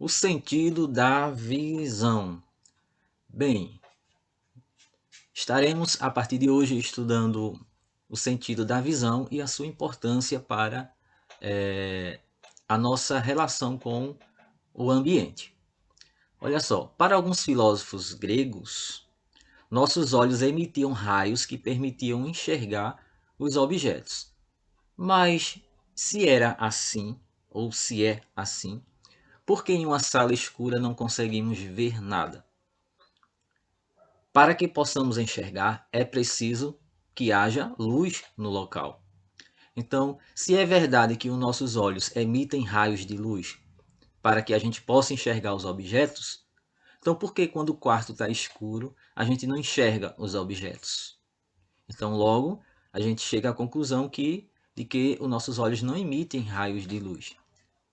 O sentido da visão. Bem, estaremos a partir de hoje estudando o sentido da visão e a sua importância para a nossa relação com o ambiente. Olha só, para alguns filósofos gregos, nossos olhos emitiam raios que permitiam enxergar os objetos. Mas se era assim, ou se é assim, por que em uma sala escura não conseguimos ver nada? Para que possamos enxergar, é preciso que haja luz no local. Então, se é verdade que os nossos olhos emitem raios de luz para que a gente possa enxergar os objetos, então por que quando o quarto está escuro a gente não enxerga os objetos? Então, logo, a gente chega à conclusão de que os nossos olhos não emitem raios de luz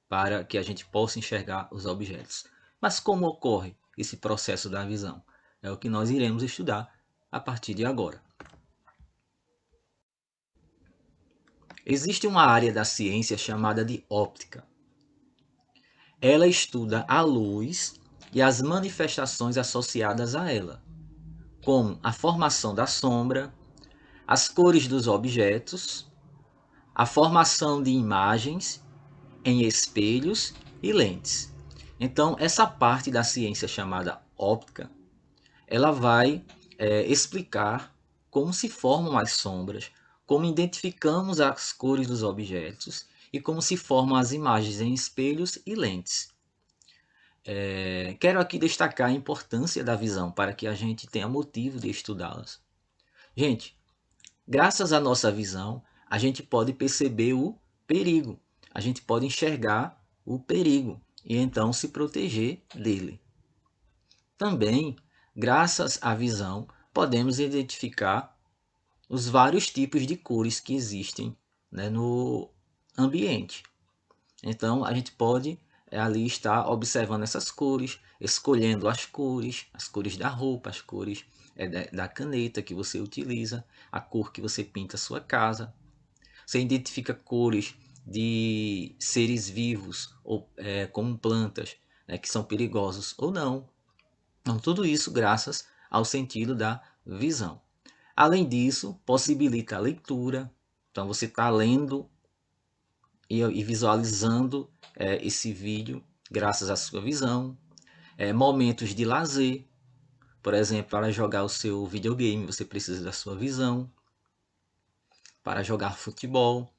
para que a gente possa enxergar os objetos. Mas como ocorre esse processo da visão? É o que nós iremos estudar a partir de agora. Existe uma área da ciência chamada de óptica. Ela estuda a luz e as manifestações associadas a ela, como a formação da sombra, as cores dos objetos, a formação de imagens em espelhos e lentes. Então, essa parte da ciência chamada óptica, ela vai explicar como se formam as sombras, como identificamos as cores dos objetos e como se formam as imagens em espelhos e lentes. Quero aqui destacar a importância da visão para que a gente tenha motivo de estudá-las. Gente, graças à nossa visão, a gente pode perceber o perigo, a gente pode enxergar o perigo e então se proteger dele. Também, graças à visão, podemos identificar os vários tipos de cores que existem, né, no ambiente. Então, a gente pode ali estar observando essas cores, escolhendo as cores da roupa, as cores da caneta que você utiliza, a cor que você pinta a sua casa. Você identifica cores de seres vivos, ou como plantas, né, que são perigosos ou não. Então, tudo isso graças ao sentido da visão. Além disso, possibilita a leitura. Então, você está lendo e visualizando esse vídeo graças à sua visão. Momentos de lazer. Por exemplo, para jogar o seu videogame, você precisa da sua visão. Para jogar futebol,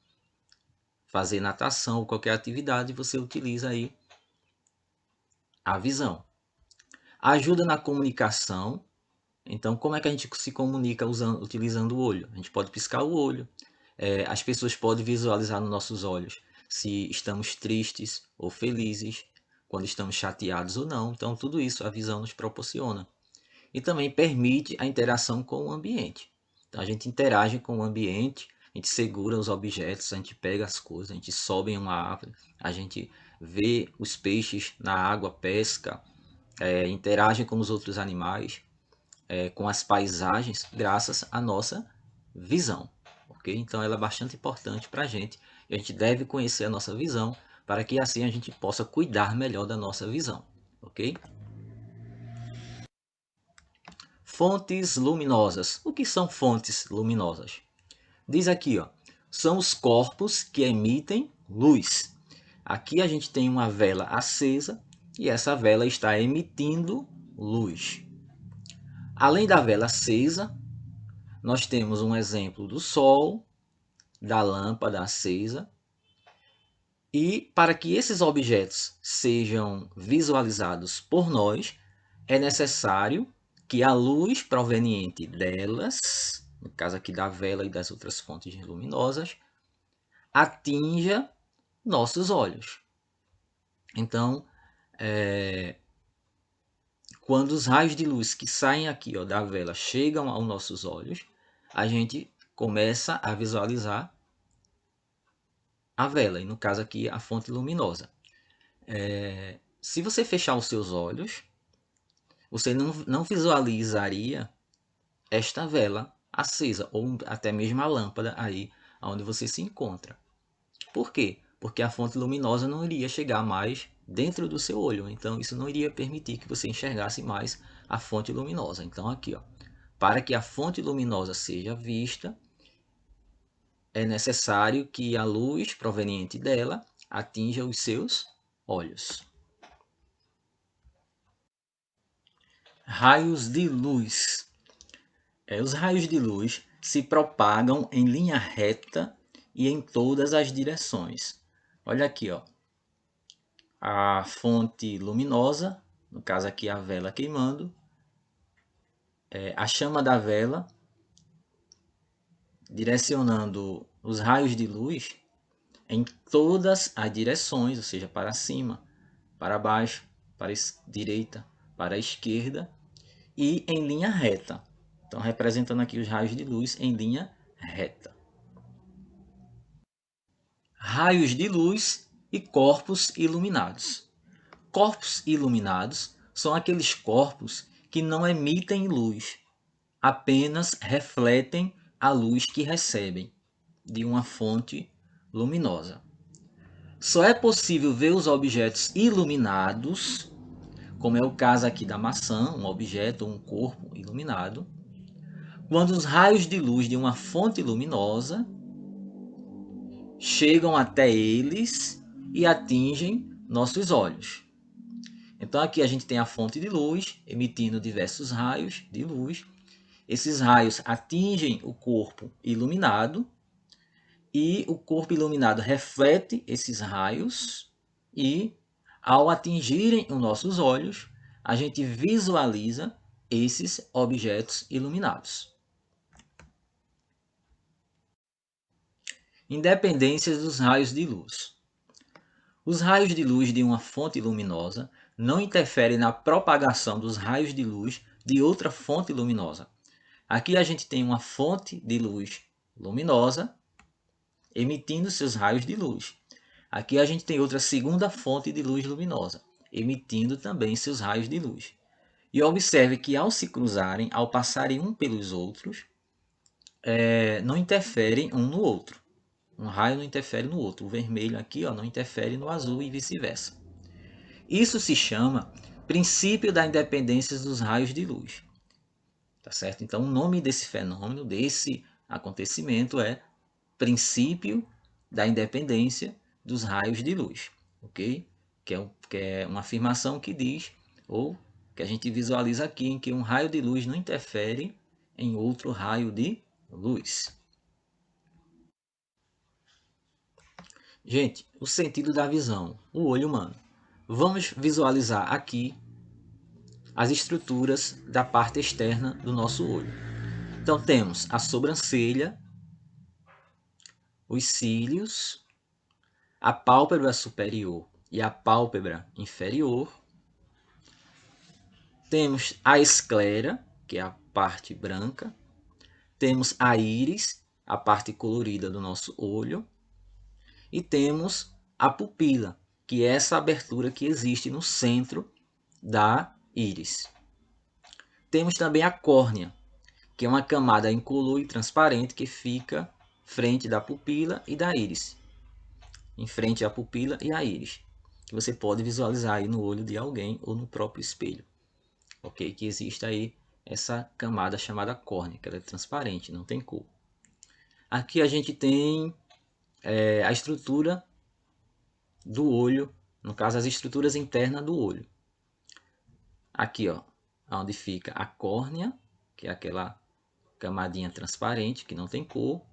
fazer natação ou qualquer atividade, você utiliza aí a visão. Ajuda na comunicação. Então, como é que a gente se comunica utilizando o olho? A gente pode piscar o olho. As pessoas podem visualizar nos nossos olhos se estamos tristes ou felizes, quando estamos chateados ou não. Então, tudo isso a visão nos proporciona. E também permite a interação com o ambiente. Então, a gente interage com o ambiente, a gente segura os objetos, a gente pega as coisas, a gente sobe em uma árvore, a gente vê os peixes na água, pesca, interage com os outros animais, com as paisagens, graças à nossa visão. Okay? Então, ela é bastante importante para a gente e a gente deve conhecer a nossa visão para que assim a gente possa cuidar melhor da nossa visão. Ok? Fontes luminosas. O que são fontes luminosas? Diz aqui, ó, são os corpos que emitem luz. Aqui a gente tem uma vela acesa e essa vela está emitindo luz. Além da vela acesa, nós temos um exemplo do sol, da lâmpada acesa. E para que esses objetos sejam visualizados por nós, é necessário que a luz proveniente delas, no caso aqui da vela e das outras fontes luminosas, atinja nossos olhos. Então, quando os raios de luz que saem aqui da vela chegam aos nossos olhos, a gente começa a visualizar a vela, e no caso aqui a fonte luminosa. Se você fechar os seus olhos, você não visualizaria esta vela acesa, ou até mesmo a lâmpada aí onde você se encontra. Por quê? Porque a fonte luminosa não iria chegar mais dentro do seu olho. Então, isso não iria permitir que você enxergasse mais a fonte luminosa. Então, aqui, ó, para que a fonte luminosa seja vista, é necessário que a luz proveniente dela atinja os seus olhos. Raios de luz. Os raios de luz se propagam em linha reta e em todas as direções. Olha aqui, ó, a fonte luminosa, no caso aqui a vela queimando, a chama da vela direcionando os raios de luz em todas as direções, ou seja, para cima, para baixo, para a direita, para a esquerda e em linha reta. Então, representando aqui os raios de luz em linha reta. Raios de luz e corpos iluminados. Corpos iluminados são aqueles corpos que não emitem luz, apenas refletem a luz que recebem de uma fonte luminosa. Só é possível ver os objetos iluminados, como é o caso aqui da maçã, um objeto ou um corpo iluminado, quando os raios de luz de uma fonte luminosa chegam até eles e atingem nossos olhos. Então aqui a gente tem a fonte de luz emitindo diversos raios de luz. Esses raios atingem o corpo iluminado e o corpo iluminado reflete esses raios e, ao atingirem os nossos olhos, a gente visualiza esses objetos iluminados. Independências dos raios de luz. Os raios de luz de uma fonte luminosa não interferem na propagação dos raios de luz de outra fonte luminosa. Aqui a gente tem uma fonte de luz luminosa emitindo seus raios de luz. Aqui a gente tem outra segunda fonte de luz luminosa, emitindo também seus raios de luz. E observe que ao se cruzarem, ao passarem um pelos outros, não interferem um no outro. Um raio não interfere no outro. O vermelho aqui não interfere no azul e vice-versa. Isso se chama princípio da independência dos raios de luz. Tá certo? Então, o nome desse fenômeno, desse acontecimento é princípio da independência dos raios de luz, ok? Que é uma afirmação que diz, ou que a gente visualiza aqui, em que um raio de luz não interfere em outro raio de luz. Gente, o sentido da visão, o olho humano. Vamos visualizar aqui as estruturas da parte externa do nosso olho. Então temos a sobrancelha, os cílios, a pálpebra superior e a pálpebra inferior. Temos a esclera, que é a parte branca. Temos a íris, a parte colorida do nosso olho. E temos a pupila, que é essa abertura que existe no centro da íris. Temos também a córnea, que é uma camada incolor e transparente que fica frente da pupila e da íris. Em frente à pupila e à íris, que você pode visualizar aí no olho de alguém ou no próprio espelho. Ok? Que existe aí essa camada chamada córnea, que ela é transparente, não tem cor. Aqui a gente tem a estrutura do olho, no caso as estruturas internas do olho. Aqui, ó, onde fica a córnea, que é aquela camadinha transparente que não tem cor.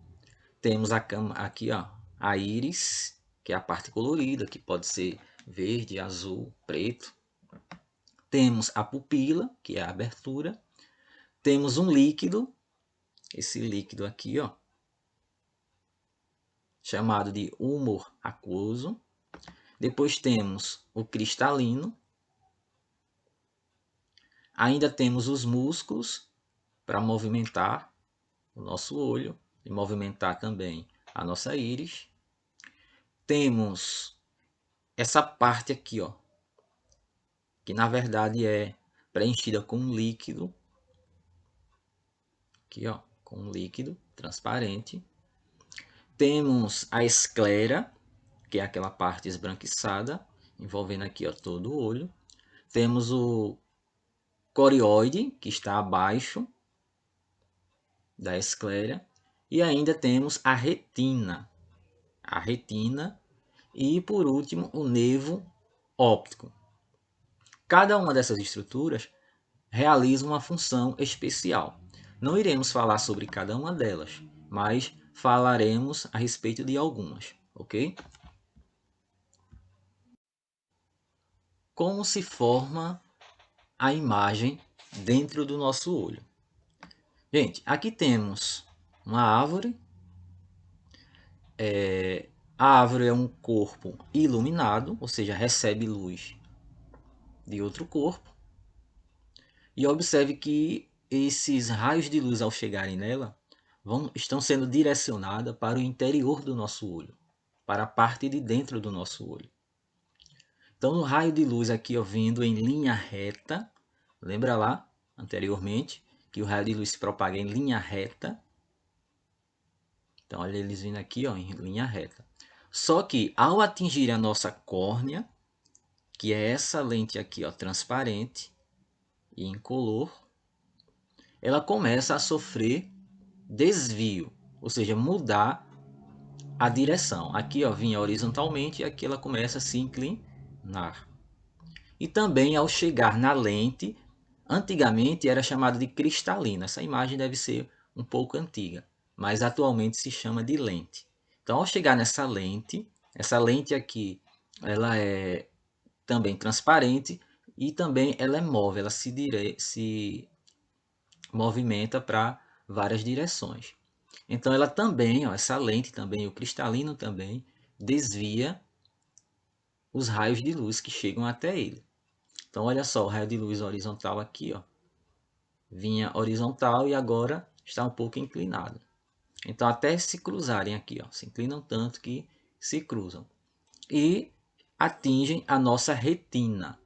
Temos aqui, ó, a íris, que é a parte colorida, que pode ser verde, azul, preto. Temos a pupila, que é a abertura. Temos um líquido, esse líquido aqui, ó, chamado de humor aquoso. Depois temos o cristalino. Ainda temos os músculos para movimentar o nosso olho e movimentar também a nossa íris. Temos essa parte aqui, ó, que na verdade é preenchida com um líquido. Aqui, ó, com um líquido transparente. Temos a esclera, que é aquela parte esbranquiçada, envolvendo aqui ó, todo o olho. Temos o corióide, que está abaixo da esclérea. E ainda temos a retina. A retina. E por último, o nervo óptico. Cada uma dessas estruturas realiza uma função especial. Não iremos falar sobre cada uma delas, mas falaremos a respeito de algumas, ok? Como se forma a imagem dentro do nosso olho? Gente, aqui temos uma árvore. A árvore é um corpo iluminado, ou seja, recebe luz de outro corpo. E observe que esses raios de luz, ao chegarem nela, estão sendo direcionados para o interior do nosso olho, para a parte de dentro do nosso olho. Então, o raio de luz aqui ó, vindo em linha reta, lembra lá anteriormente que o raio de luz se propaga em linha reta. Então, olha eles vindo aqui ó, em linha reta. Só que ao atingir a nossa córnea, que é essa lente aqui ó, transparente e incolor, ela começa a sofrer desvio, ou seja, mudar a direção. Aqui ó, vinha horizontalmente e aqui ela começa a se inclinar. E também ao chegar na lente, antigamente era chamada de cristalina. Essa imagem deve ser um pouco antiga, mas atualmente se chama de lente. Então ao chegar nessa lente, essa lente aqui, ela é também transparente e também ela é móvel, ela se movimenta para várias direções. Então ela também, ó, essa lente também, o cristalino também, desvia os raios de luz que chegam até ele. Então olha só, o raio de luz horizontal aqui, ó, vinha horizontal e agora está um pouco inclinado. Então até se cruzarem aqui, ó, se inclinam tanto que se cruzam. E atingem a nossa retina.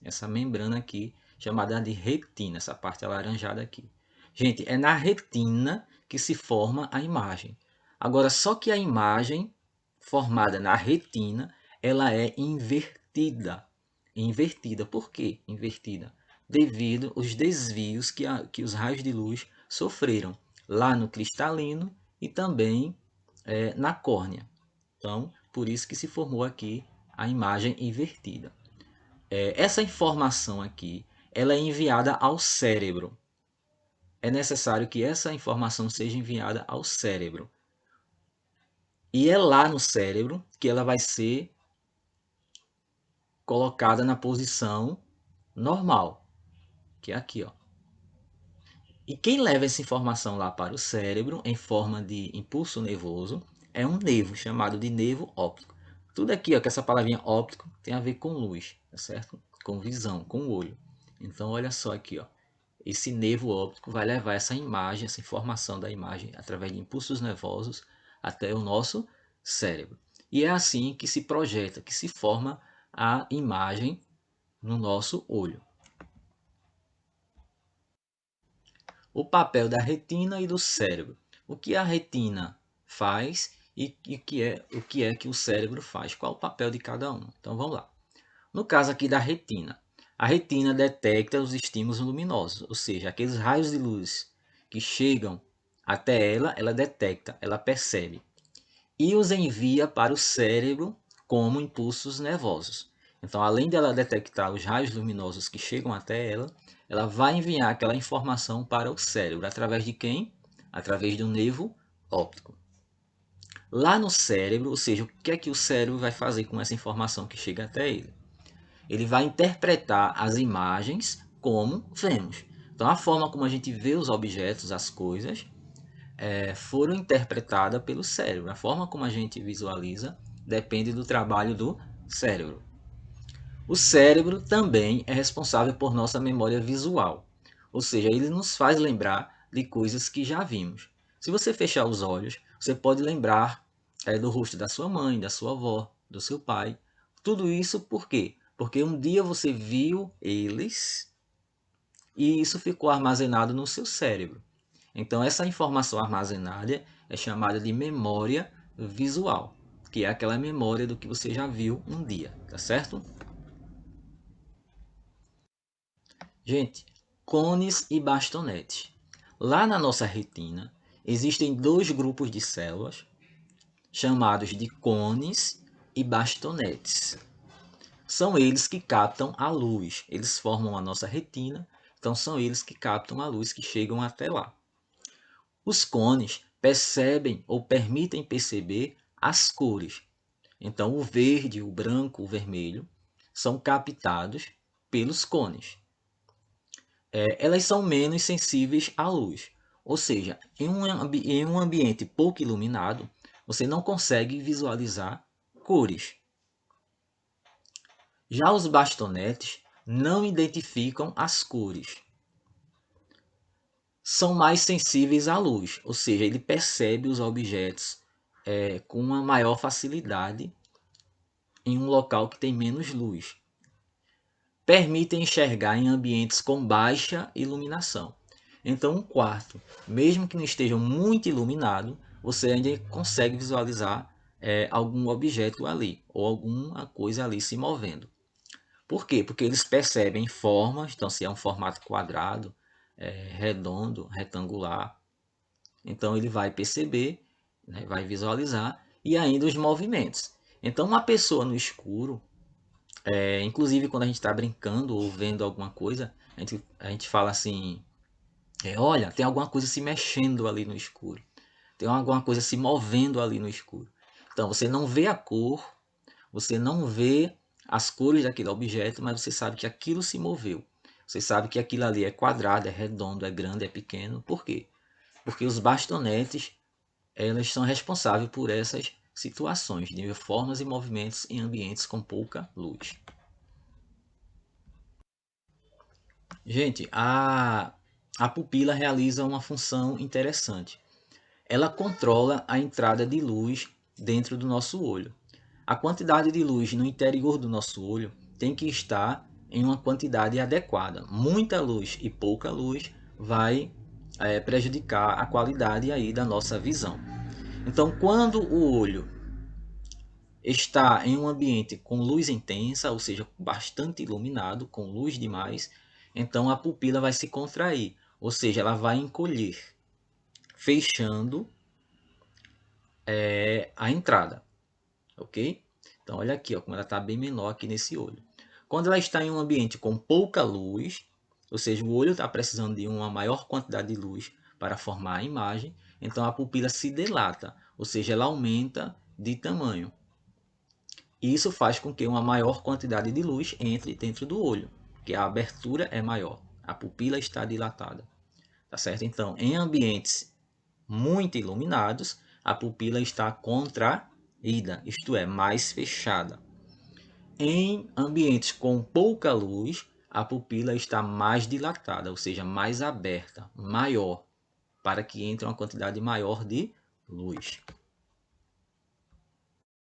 Essa membrana aqui, chamada de retina, essa parte alaranjada aqui. Gente, é na retina que se forma a imagem. Agora, só que a imagem formada na retina, ela é invertida. Invertida. Por quê invertida? Devido aos desvios que os raios de luz sofreram lá no cristalino e também na córnea. Então, por isso que se formou aqui a imagem invertida. Essa informação aqui, ela é enviada ao cérebro. É necessário que essa informação seja enviada ao cérebro. E é lá no cérebro que ela vai ser colocada na posição normal, que é aqui, ó. E quem leva essa informação lá para o cérebro em forma de impulso nervoso é um nervo chamado de nervo óptico. Tudo aqui, ó, que essa palavrinha óptico tem a ver com luz, tá certo? Com visão, com o olho. Então olha só aqui, ó. Esse nervo óptico vai levar essa imagem, essa informação da imagem através de impulsos nervosos até o nosso cérebro. E é assim que se projeta, que se forma a imagem no nosso olho. O papel da retina e do cérebro. O que a retina faz e o que é que o cérebro faz? Qual o papel de cada um? Então vamos lá. No caso aqui da retina, a retina detecta os estímulos luminosos, ou seja, aqueles raios de luz que chegam até ela, ela detecta, ela percebe e os envia para o cérebro como impulsos nervosos. Então, além dela detectar os raios luminosos que chegam até ela, ela vai enviar aquela informação para o cérebro. Através de quem? Através do nervo óptico. Lá no cérebro, ou seja, o que é que o cérebro vai fazer com essa informação que chega até ele? Ele vai interpretar as imagens como vemos. Então, a forma como a gente vê os objetos, as coisas, foram interpretadas pelo cérebro. A forma como a gente visualiza depende do trabalho do cérebro. O cérebro também é responsável por nossa memória visual, ou seja, ele nos faz lembrar de coisas que já vimos. Se você fechar os olhos, você pode lembrar do rosto da sua mãe, da sua avó, do seu pai. Tudo isso por quê? Porque um dia você viu eles e isso ficou armazenado no seu cérebro. Então, essa informação armazenada é chamada de memória visual, que é aquela memória do que você já viu um dia, tá certo? Gente, cones e bastonetes. Lá na nossa retina, existem dois grupos de células, chamados de cones e bastonetes. São eles que captam a luz, eles formam a nossa retina, então são eles que captam a luz que chegam até lá. Os cones percebem ou permitem perceber as cores. Então, o verde, o branco, o vermelho são captados pelos cones. Elas são menos sensíveis à luz, ou seja, em um ambiente pouco iluminado, você não consegue visualizar cores. Já os bastonetes não identificam as cores. São mais sensíveis à luz, ou seja, ele percebe os objetos com uma maior facilidade em um local que tem menos luz. Permitem enxergar em ambientes com baixa iluminação. Então, um quarto, mesmo que não esteja muito iluminado, você ainda consegue visualizar algum objeto ali, ou alguma coisa ali se movendo. Por quê? Porque eles percebem formas, então se é um formato quadrado, redondo, retangular, então ele vai perceber, né, vai visualizar, e ainda os movimentos. Então uma pessoa no escuro, inclusive quando a gente está brincando ou vendo alguma coisa, a gente fala assim, olha, tem alguma coisa se mexendo ali no escuro, tem alguma coisa se movendo ali no escuro. Então você não vê a cor, você não vê as cores daquele objeto, mas você sabe que aquilo se moveu. Você sabe que aquilo ali é quadrado, é redondo, é grande, é pequeno. Por quê? Porque os bastonetes, elas são responsáveis por essas situações de formas e movimentos em ambientes com pouca luz. Gente, a pupila realiza uma função interessante. Ela controla a entrada de luz dentro do nosso olho. A quantidade de luz no interior do nosso olho tem que estar em uma quantidade adequada. Muita luz e pouca luz vai prejudicar a qualidade aí da nossa visão. Então, quando o olho está em um ambiente com luz intensa, ou seja, bastante iluminado, com luz demais, então a pupila vai se contrair, ou seja, ela vai encolher, fechando a entrada, ok? Então, olha aqui, ó, como ela está bem menor aqui nesse olho. Quando ela está em um ambiente com pouca luz, ou seja, o olho está precisando de uma maior quantidade de luz para formar a imagem, então a pupila se dilata, ou seja, ela aumenta de tamanho. E isso faz com que uma maior quantidade de luz entre dentro do olho, que a abertura é maior, a pupila está dilatada. Tá certo? Então, em ambientes muito iluminados, a pupila está contraída, isto é, mais fechada. Em ambientes com pouca luz, a pupila está mais dilatada, ou seja, mais aberta, maior, para que entre uma quantidade maior de luz.